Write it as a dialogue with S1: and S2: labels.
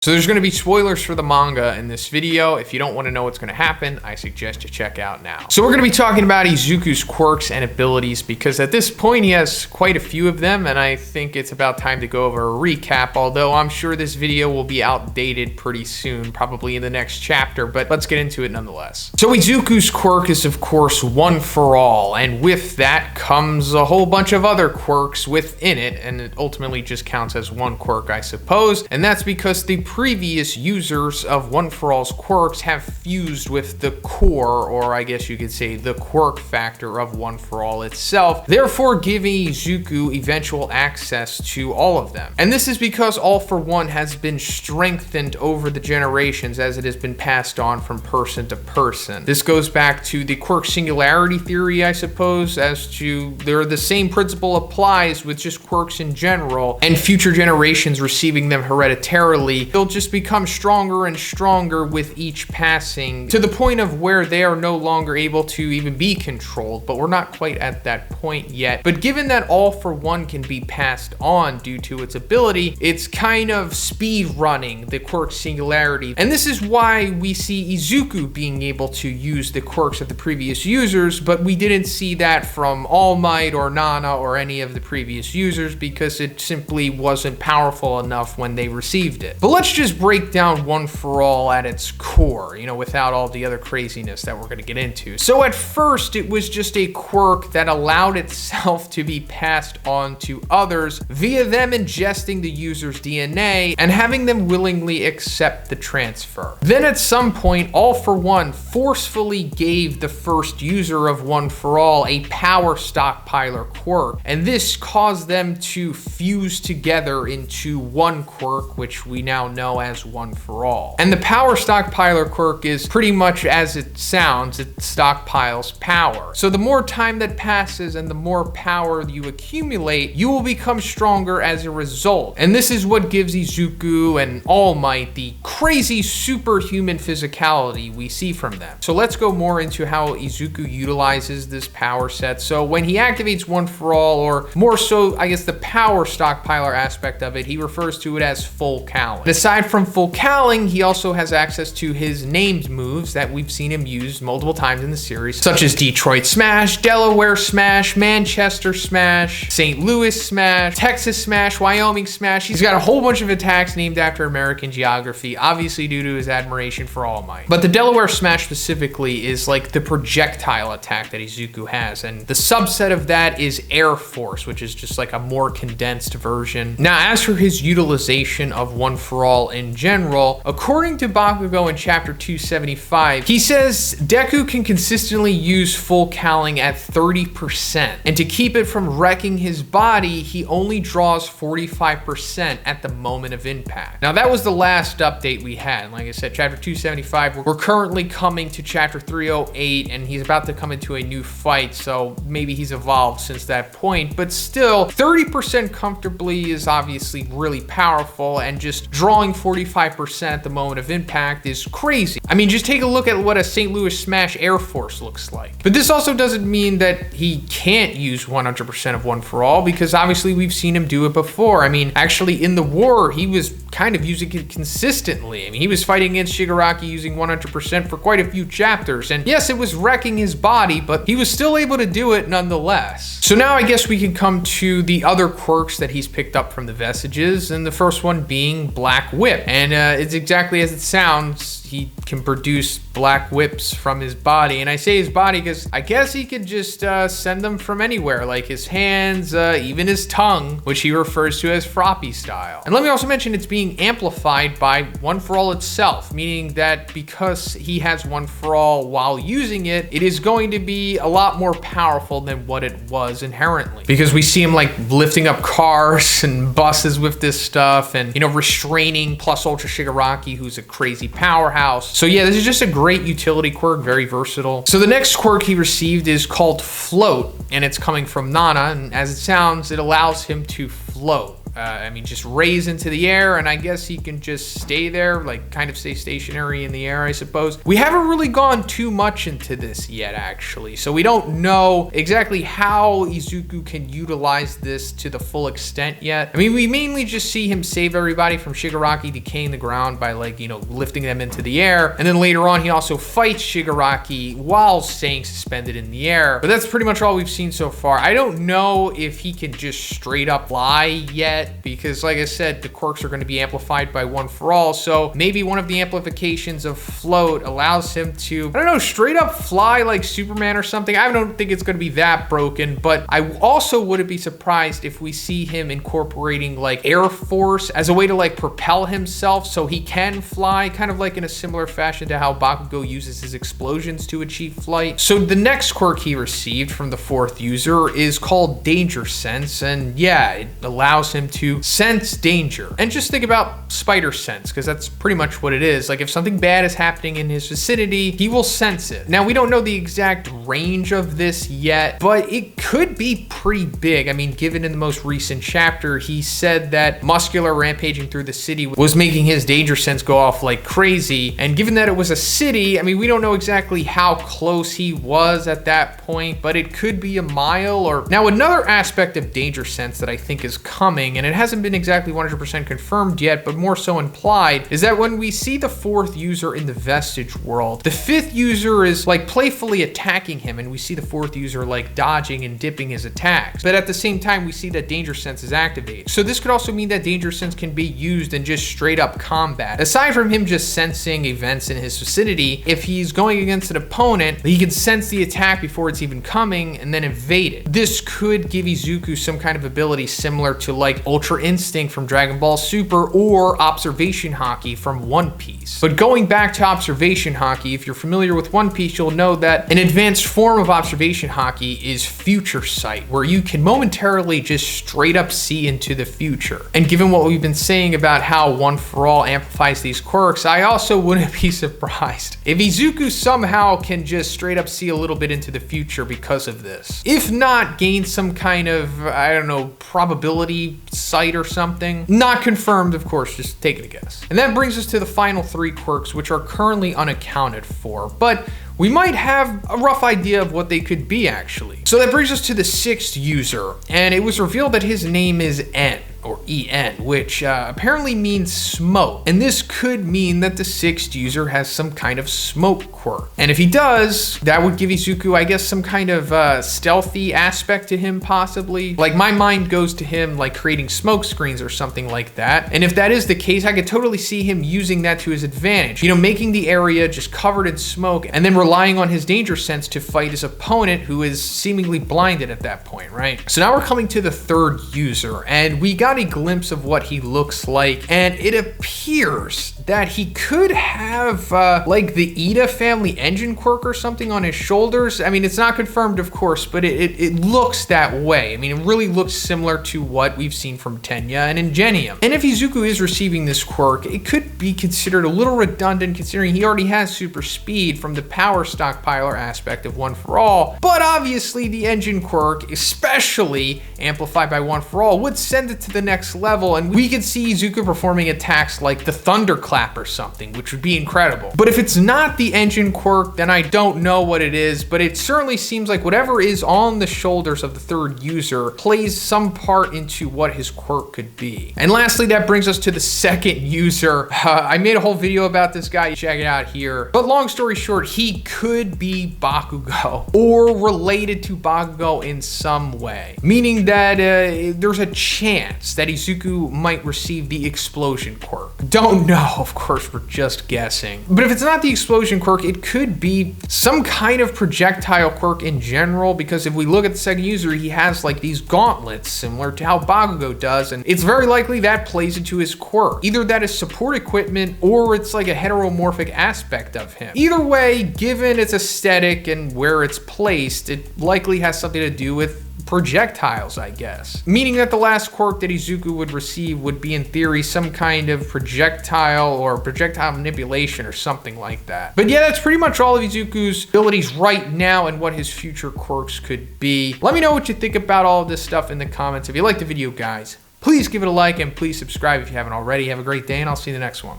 S1: So there's going to be spoilers for the manga in this video. If you don't want to know what's going to happen, I suggest you check out now. So we're going to be talking about Izuku's quirks and abilities because at this point he has quite a few of them, and I think it's about time to go over a recap, although I'm sure this video will be outdated pretty soon, probably in the next chapter, but let's get into it nonetheless. So Izuku's quirk is of course One for All, and with that comes a whole bunch of other quirks within it, and it ultimately just counts as one quirk, I suppose, and that's because the previous users of One for All's quirks have fused with the core, or I guess you could say the quirk factor of One for All itself, therefore giving Izuku eventual access to all of them. And this is because All for One has been strengthened over the generations as it has been passed on from person to person. This goes back to the quirk singularity theory, I suppose, as to the same principle applies with just quirks in general, and future generations receiving them hereditarily, they'll just become stronger and stronger with each passing, to the point of where they are no longer able to even be controlled, but we're not quite at that point yet. But given that All for One can be passed on due to its ability, it's kind of speed running the quirk singularity, and this is why we see Izuku being able to use the quirks of the previous users, but we didn't see that from All Might or Nana or any of the previous users because it simply wasn't powerful enough when they received it. But let's just break down One for All at its core, without all the other craziness that we're going to get into. So at first, it was just a quirk that allowed itself to be passed on to others via them ingesting the user's DNA and having them willingly accept the transfer. Then at some point, All for One forcefully gave the first user of One for All a power stockpiler quirk, and this caused them to fuse together into one quirk, which we now know as One for All. And the power stockpiler quirk is pretty much as it sounds, it stockpiles power. So the more time that passes and the more power you accumulate, you will become stronger as a result. And this is what gives Izuku and All Might the crazy superhuman physicality we see from them. So let's go more into how Izuku utilizes this power set. So when he activates One for All, or more so, I guess the power stockpiler aspect of it, he refers to it as full calling. Aside from full calling, he also has access to his named moves that we've seen him use multiple times in the series, such as Detroit Smash, Delaware Smash, Manchester Smash, St. Louis Smash, Texas Smash, Wyoming Smash. He's got a whole bunch of attacks named after American geography, obviously due to his admiration for All Might. But the Delaware Smash specifically is like the projectile attack that Izuku has, and the subset of that is Air Force, which is just like a more condensed version. Now, as for his utilization of One for All in general, according to Bakugo in chapter 275, he says Deku can consistently use full calling at 30%, and to keep it from wrecking his body, he only draws 45% at the moment of impact. Now, that was the last update we had. Like I said, chapter 275, we're currently coming to chapter 308, and he's about to come into a new fight, so maybe he's evolved since that point, but still, 30% comfortably is obviously really powerful, and just drawing 45% at the moment of impact is crazy. I mean, just take a look at what a St. Louis Smash Air Force looks like. But this also doesn't mean that he can't use 100% of One for All, because obviously we've seen him do it before. I mean, actually in the war, he was kind of using it consistently. I mean, he was fighting against Shigaraki using 100% for quite a few chapters, and yes, it was wrecking his body, but he was still able to do it nonetheless. So now I guess we can come to the other quirks that he's picked up from the vestiges, and the first one being Black Whip. And it's exactly as it sounds. He can produce black whips from his body, and I say his body because I guess he could just send them from anywhere, like his hands, even his tongue, which he refers to as Froppy style. And let me also mention it's being amplified by One for All itself, meaning that because he has One for All while using it, it is going to be a lot more powerful than what it was inherently, because we see him like lifting up cars and buses with this stuff, and restraining plus Ultra Shigaraki, who's a crazy powerhouse. So yeah, this is just a great utility quirk, very versatile. So the next quirk he received is called Float, and it's coming from Nana, and as it sounds, it allows him to float. just raise into the air, and I guess he can just stay there, like kind of stay stationary in the air, I suppose. We haven't really gone too much into this yet, actually, so we don't know exactly how Izuku can utilize this to the full extent yet. I mean, we mainly just see him save everybody from Shigaraki decaying the ground by, like, you know, lifting them into the air, and then later on he also fights Shigaraki while staying suspended in the air. But that's pretty much all we've seen so far. I don't know if he can just straight up fly yet, because like I said, the quirks are going to be amplified by One For All, so maybe one of the amplifications of float allows him to, I don't know, straight up fly like Superman or something. I don't think it's going to be that broken, but I also wouldn't be surprised if we see him incorporating like Air Force as a way to like propel himself so he can fly, kind of like in a similar fashion to how Bakugo uses his explosions to achieve flight. So the next quirk he received from the fourth user is called Danger Sense, and yeah, it allows him to sense danger. And just think about Spider Sense, because that's pretty much what it is. Like if something bad is happening in his vicinity, he will sense it. Now we don't know the exact range of this yet, but it could be pretty big. I mean, given in the most recent chapter, he said that Muscular rampaging through the city was making his danger sense go off like crazy. And given that it was a city, I mean, we don't know exactly how close he was at that point, but it could be a mile or... Now, another aspect of danger sense that I think is coming, and it hasn't been exactly 100% confirmed yet, but more so implied, is that when we see the fourth user in the Vestige world, the fifth user is like playfully attacking him, and we see the fourth user like dodging and dipping his attacks. But at the same time, we see that danger sense is activated. So this could also mean that danger sense can be used in just straight up combat. Aside from him just sensing events in his vicinity, if he's going against an opponent, he can sense the attack before it's even coming and then evade it. This could give Izuku some kind of ability similar to like Ultra Instinct from Dragon Ball Super or Observation Haki from One Piece. But going back to Observation Haki, if you're familiar with One Piece, you'll know that an advanced form of Observation Haki is Future Sight, where you can momentarily just straight up see into the future. And given what we've been saying about how One For All amplifies these quirks, I also wouldn't be surprised if Izuku somehow can just straight up see a little bit into the future because of this. If not, gain some kind of, I don't know, probability sight or something. Not confirmed, of course, just taking a guess. And that brings us to the final three quirks, which are currently unaccounted for, but we might have a rough idea of what they could be actually. So that brings us to the sixth user, and it was revealed that his name is N, or EN, which apparently means smoke. And this could mean that the sixth user has some kind of smoke quirk. And if he does, that would give Izuku, I guess, some kind of stealthy aspect to him, possibly. Like, my mind goes to him like creating smoke screens or something like that. And if that is the case, I could totally see him using that to his advantage. You know, making the area just covered in smoke and then relying on his danger sense to fight his opponent who is seemingly blinded at that point, right? So now we're coming to the third user, and we got a glimpse of what he looks like, and it appears that he could have like the Ida family engine quirk or something on his shoulders. I mean, it's not confirmed, of course, but it looks that way. I mean, it really looks similar to what we've seen from Tenya and Ingenium. And if Izuku is receiving this quirk, it could be considered a little redundant considering he already has super speed from the power stockpiler aspect of One For All. But obviously the engine quirk, especially amplified by One For All, would send it to the next level, and we could see Izuku performing attacks like the Thunderclap or something, which would be incredible. But if it's not the engine quirk, then I don't know what it is, but it certainly seems like whatever is on the shoulders of the third user plays some part into what his quirk could be. And lastly, that brings us to the second user. I made a whole video about this guy, check it out here. But long story short, he could be Bakugo, or related to Bakugo in some way. Meaning that there's a chance that Izuku might receive the explosion quirk. Don't know, of course, we're just guessing. But if it's not the explosion quirk, it could be some kind of projectile quirk in general, because if we look at the second user, he has like these gauntlets similar to how Bakugo does, and it's very likely that plays into his quirk. Either that is support equipment, or it's like a heteromorphic aspect of him. Either way, given its aesthetic and where it's placed, it likely has something to do with projectiles, I guess. Meaning that the last quirk that Izuku would receive would be, in theory, some kind of projectile or projectile manipulation or something like that. But yeah, that's pretty much all of Izuku's abilities right now and what his future quirks could be. Let me know what you think about all of this stuff in the comments. If you liked the video, guys, Please give it a like and please subscribe if you haven't already. Have a great day and I'll see you in the next one.